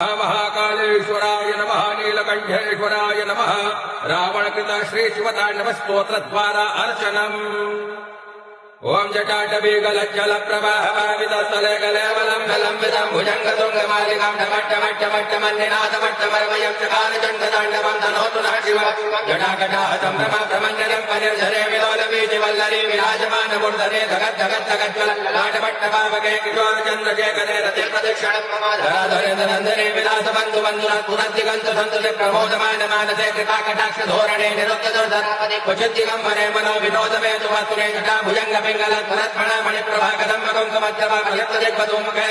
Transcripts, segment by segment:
महाकालेश्वराय नमः नीलकण्ठेश्वराय नमः रावणकृत श्रीशिवताण्डव स्तोत्रद्वारा अर्चनम् ओम जटाटवीगलज्जल प्रवाहभावितस्थलेगलेवलम्बलम्बितम् भुजङ्गतुङ्गमालिकाम् ढमट्टमट्टमट्टमन्निनादमट्टमरमयम् चकारचण्डताण्डवम् तनोतु नः शिव जटाकटाहतम् रमाभ्रमण्डलम् परिर्झरे विलोलबीजिवल्लरी विराजमानमूर्धरे धगद्धगद्धगज्ज्वल लाटपट्टपावके किशोरचन्द्रशेखरे रतिप्रदक्षिणम् धराधरेन्द्रनन्दने विलासबन्धुबन्धुनत्पुनद्दिगन्तु सन्तुते प्रमोदमानमानसे कृपाकटाक्षधोरणे निरुक्तदुर्धरापदे क्वचिद्दिगम्बरे मनो विनोदमेतु वस्तुने जटाभुजङ्ग पिङ्गलत्पुनत्प्रणमणिप्रभाकरम्बकंकमध्यभागयत्तदिग्वधूमुखे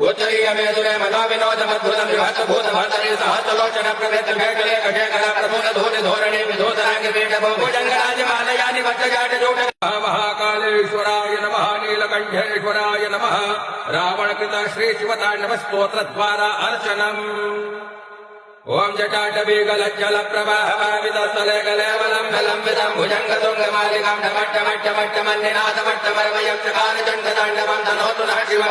उत्तरीयमेदुरे मनो विनोदमद्भुतम् विभत्तभूतभर्तरे सहस्रलोचनप्रभृतशेखरे कशेखरा प्रभूतधूनिधोरणे विधूतराङ्गपीठभो भुजङ्गराजमालयानि वज्रजाटजूट महाकालेश्वराय नमः नीलकण्ठेश्वराय नमः रावणकृत श्रीशिवताण्डव स्तोत्रद्वारा अर्चनम् ओम जटाटवीगलज्जल प्रवाहभावितस्थलेगलेवलम्बलम्बितम् भुजङ्गतुङ्गमालिकाम् ढमट्टमट्टमट्टमन्निनादमट्टमरमयम् चकारचण्डताण्डवम् तनोतु नः शिव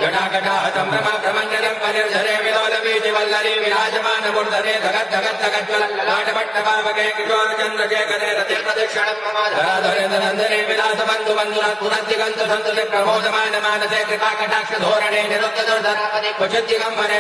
जटाकटाहतम् रमाभ्रमण्डलम् परिर्झरे विलोलबीजिवल्लरी विराजमानमूर्धरे धगद्धगद्धगज्ज्वल लाटपट्टपावके किशोरचन्द्रशेखरे रतिप्रदक्षिणम् धराधरेन्द्रनन्दने विलासबन्धुबन्धुनत्पुनद्दिगन्तु सन्तुते प्रमोदमानमानसे कृपाकटाक्षधोरणे निरुक्तदुर्धरापदे क्वचिद्दिगम्बरे